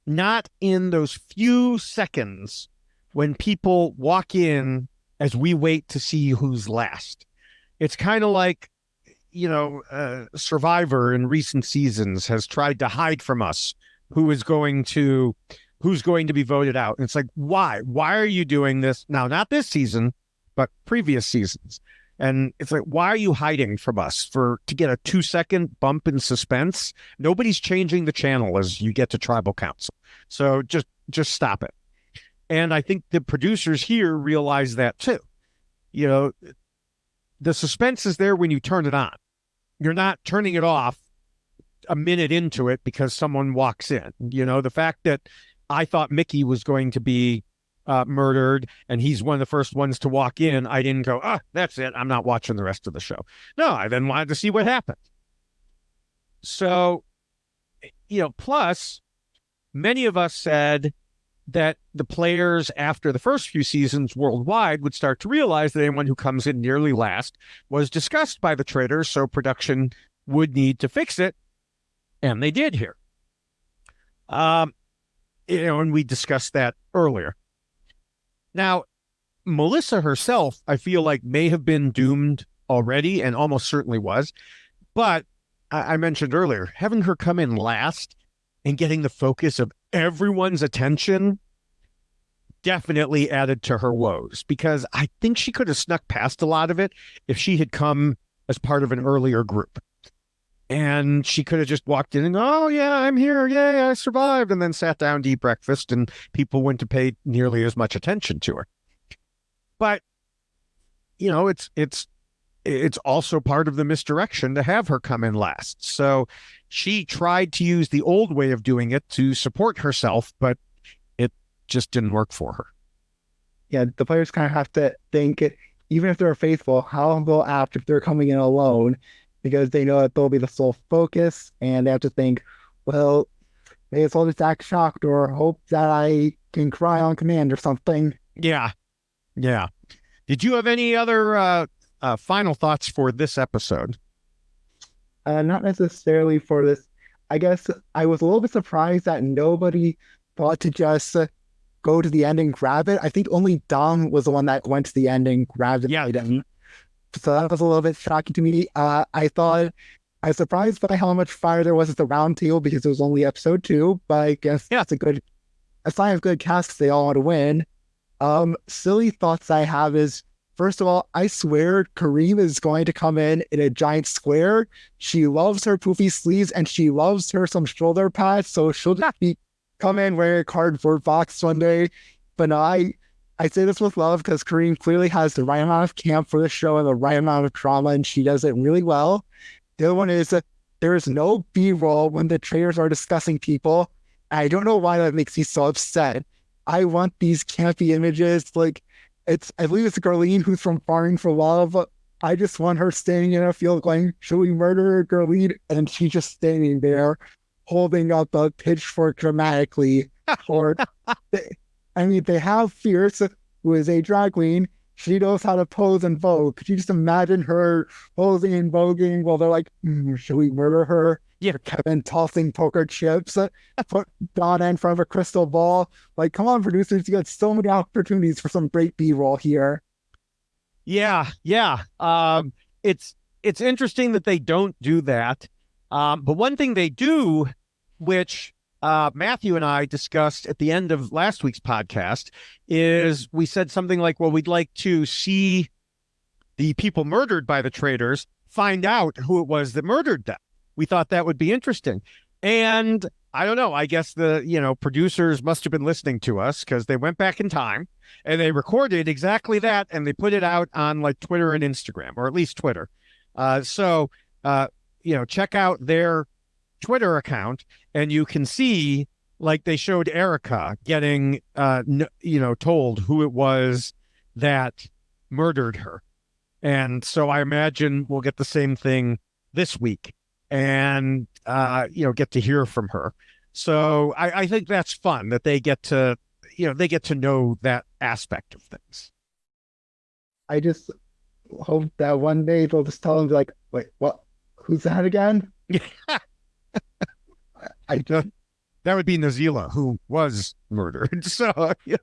not in those few seconds when people walk in as we wait to see who's last. It's kind of like, Survivor in recent seasons has tried to hide from us who's going to be voted out. And it's like, why? Why are you doing this now? Not this season, but previous seasons. And it's like, why are you hiding from us to get a 2-second bump in suspense? Nobody's changing the channel as you get to tribal council. So just stop it. And I think the producers here realize that too. The suspense is there when you turn it on. You're not turning it off a minute into it because someone walks in. The fact that I thought Mickey was going to be murdered and he's one of the first ones to walk in, I didn't go, that's it, I'm not watching the rest of the show. No, I then wanted to see what happened. So, plus, many of us said that the players after the first few seasons worldwide would start to realize that anyone who comes in nearly last was discussed by the traitors, so production would need to fix it. And they did here. And we discussed that earlier. Now, Melissa herself, I feel like may have been doomed already and almost certainly was. But I mentioned earlier, having her come in last and getting the focus of everyone's attention definitely added to her woes, because I think she could have snuck past a lot of it if she had come as part of an earlier group. And she could have just walked in and, oh, yeah, I'm here. Yay, I survived. And then sat down to eat breakfast and people wouldn't have paid nearly as much attention to her. But, it's also part of the misdirection to have her come in last. So she tried to use the old way of doing it to support herself, but it just didn't work for her. Yeah, the players kind of have to think, even if they're faithful, how they'll act if they're coming in alone, because they know that they'll be the sole focus, and they have to think, well, maybe I'll just act shocked or hope that I can cry on command or something. Yeah. Yeah. Did you have any other final thoughts for this episode? Not necessarily for this. I guess I was a little bit surprised that nobody thought to just go to the end and grab it. I think only Dom was the one that went to the end and grabbed it. Yeah. So that was a little bit shocking to me. I was surprised by how much fire there was at the round table because it was only episode 2, but I guess that's a sign of good cast. They all want to win. Silly thoughts I have is, first of all, I swear Kareem is going to come in a giant square. She loves her poofy sleeves and she loves her some shoulder pads, so she'll just come in wearing a cardboard box one day. But no, I say this with love because Kareem clearly has the right amount of camp for the show and the right amount of drama, and she does it really well. The other one is that there is no B-roll when the traitors are discussing people. I don't know why that makes me so upset. I want these campy images. Like, I believe it's Garlene who's from Farming for Love. I just want her standing in a field going, should we murder Garlene? And she's just standing there holding up a pitchfork dramatically. They have Fierce, who is a drag queen. She knows how to pose and vogue. Could you just imagine her posing and voguing while they're like, should we murder her? Yeah. Kevin tossing poker chips, put Donna in front of a crystal ball. Like, come on, producers, you got so many opportunities for some great B-roll here. Yeah, yeah. It's interesting that they don't do that. But one thing they do, which Matthew and I discussed at the end of last week's podcast, is we said something like, well, we'd like to see the people murdered by the traitors find out who it was that murdered them. We thought that would be interesting. And I don't know, I guess the producers must have been listening to us because they went back in time and they recorded exactly that and they put it out on like Twitter and Instagram, or at least Twitter. So check out their Twitter account and you can see, like, they showed Erica getting told who it was that murdered her. And so I imagine we'll get the same thing this week and get to hear from her. So I think that's fun that they get to know that aspect of things. I just hope that one day they'll just tell them, like, wait, what? Who's that again? I don't. That would be Nazila, who was murdered. So, yeah.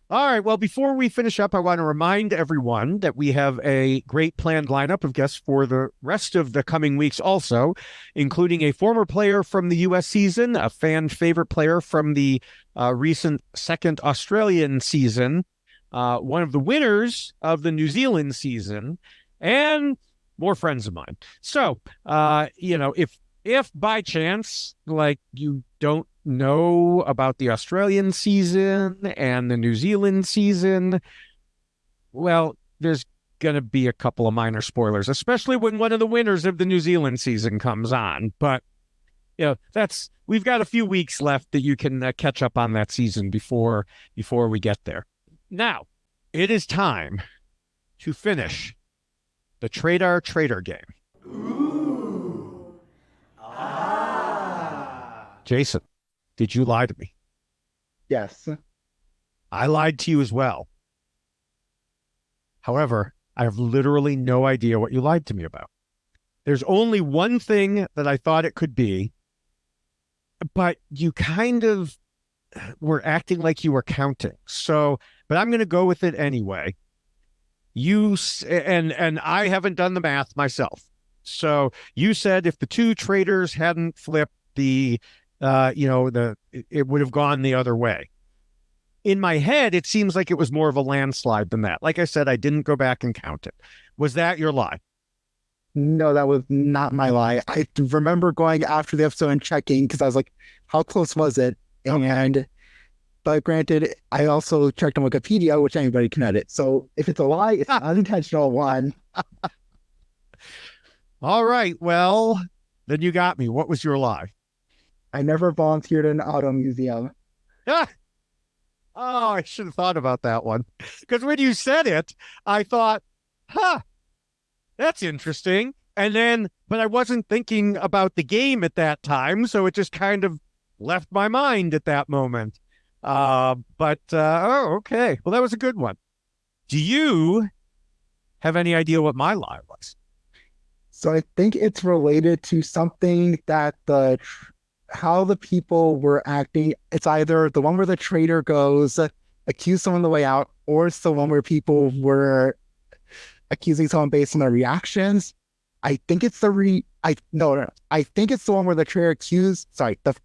All right. Well, before we finish up, I want to remind everyone that we have a great planned lineup of guests for the rest of the coming weeks also, including a former player from the U.S. season, a fan favorite player from the recent second Australian season, one of the winners of the New Zealand season, and more friends of mine. So, if by chance, like, you don't know about the Australian season and the New Zealand season, well, there's going to be a couple of minor spoilers, especially when one of the winners of the New Zealand season comes on. But, we've got a few weeks left that you can catch up on that season before we get there. Now, it is time to finish the Traitor game. Ooh. Ah. Jason, did you lie to me? Yes. I lied to you as well. However, I have literally no idea what you lied to me about. There's only one thing that I thought it could be, but you kind of were acting like you were counting. So, but I'm going to go with it anyway. And I haven't done the math myself. So you said if the two traitors hadn't flipped it would have gone the other way. In my head, it seems like it was more of a landslide than that. Like I said, I didn't go back and count it. Was that your lie? No, that was not my lie. I remember going after the episode and checking because I was like, how close was it? But granted, I also checked on Wikipedia, which anybody can edit. So if it's a lie, it's an unintentional one. All right. Well, then you got me. What was your lie? I never volunteered at an auto museum. Ah! Oh, I should have thought about that one. Because when you said it, I thought, that's interesting. But I wasn't thinking about the game at that time, so it just kind of left my mind at that moment. Okay. Well, that was a good one. Do you have any idea what my lie was? So I think it's related to something that how the people were acting. It's either the one where the traitor goes accuse someone on the way out, or it's the one where people were accusing someone based on their reactions. I think it's I think it's the one where the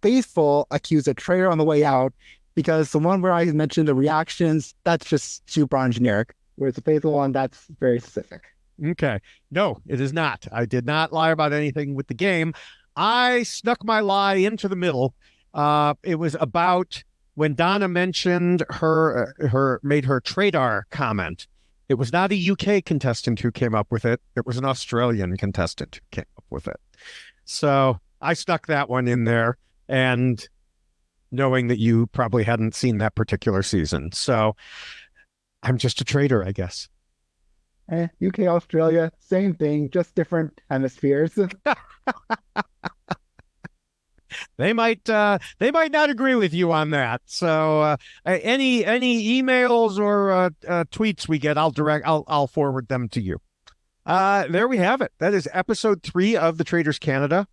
faithful accused a traitor on the way out, because the one where I mentioned the reactions, that's just super on generic, whereas the faithful one, that's very specific. Okay. No, it is not. I did not lie about anything with the game. I snuck my lie into the middle. It was about when Donna mentioned made her Traitors comment. It was not a UK contestant who came up with it. It was an Australian contestant who came up with it. So I stuck that one in there, and knowing that you probably hadn't seen that particular season. So I'm just a traitor, I guess. UK, Australia, same thing, just different hemispheres. They might not agree with you on that. So any emails or tweets we get, I'll forward them to you. There we have it. That is episode 3 of the Traitors Canada.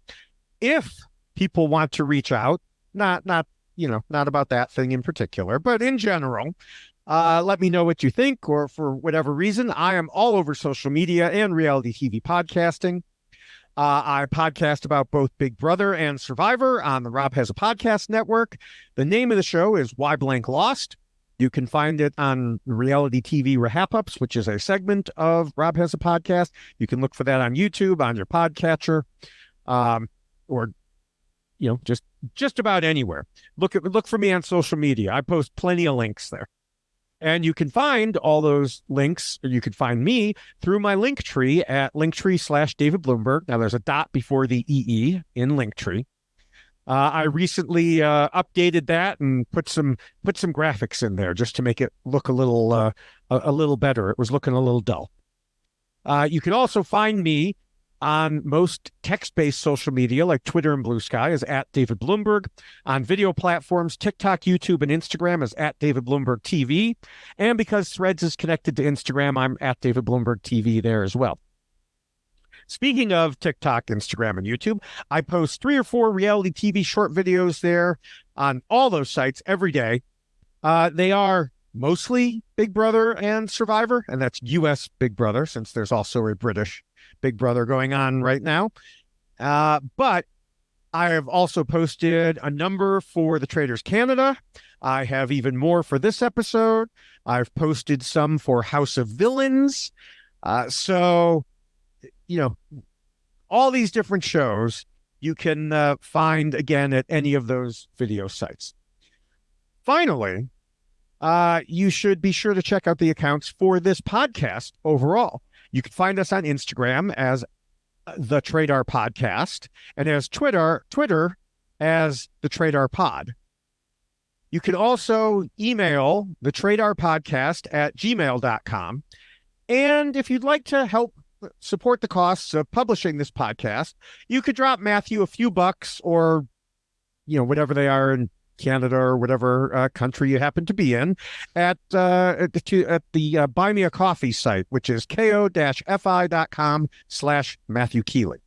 If people want to reach out, not about that thing in particular, but in general, let me know what you think, or for whatever reason. I am all over social media and reality TV podcasting. I podcast about both Big Brother and Survivor on the Rob Has a Podcast network. The name of the show is Why Blank Lost. You can find it on Reality TV Rahap-Ups, which is a segment of Rob Has a Podcast. You can look for that on YouTube, on your podcatcher, or just about anywhere. Look for me on social media. I post plenty of links there. And you can find all those links, or you can find me through my Linktree at Linktree/David Bloomberg. Now there's a dot before the EE in Linktree. I recently updated that and put some graphics in there just to make it look a little better. It was looking a little dull. You can also find me on most text-based social media like Twitter and Blue Sky as at David Bloomberg. On video platforms, TikTok, YouTube, and Instagram is at David Bloomberg TV. And because Threads is connected to Instagram, I'm at David Bloomberg TV there as well. Speaking of TikTok, Instagram, and YouTube, I post 3 or 4 reality TV short videos there on all those sites every day. They are mostly Big Brother and Survivor, and that's U.S. Big Brother, since there's also a British Big Brother going on right now. But I have also posted a number for the Traitors Canada. I have even more for this episode. I've posted some for House of Villains. So, all these different shows you can find again at any of those video sites. Finally, you should be sure to check out the accounts for this podcast overall. You can find us on Instagram as the Traitors Podcast, and as Twitter as the Traitors Pod. You can also email the Traitors Podcast at gmail.com. And if you'd like to help support the costs of publishing this podcast, you could drop Matthew a few bucks, or whatever they are in Canada or whatever country you happen to be in, at the Buy Me a Coffee site, which is ko-fi.com/Matthew Keeley.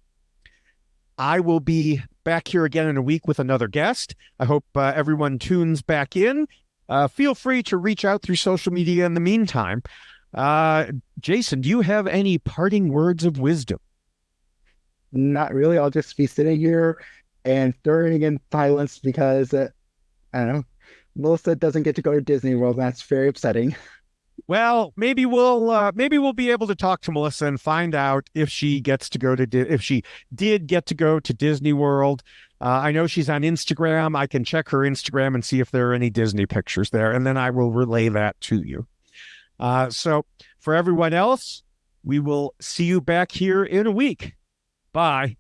I will be back here again in a week with another guest. I hope everyone tunes back in. Feel free to reach out through social media in the meantime. Jason, do you have any parting words of wisdom? Not really. I'll just be sitting here and stirring in silence because I don't know, Melissa doesn't get to go to Disney World. That's very upsetting. Well, maybe we'll be able to talk to Melissa and find out if she gets to go to if she did get to go to Disney World. I know she's on Instagram. I can check her Instagram and see if there are any Disney pictures there, and then I will relay that to you. So for everyone else, we will see you back here in a week. Bye.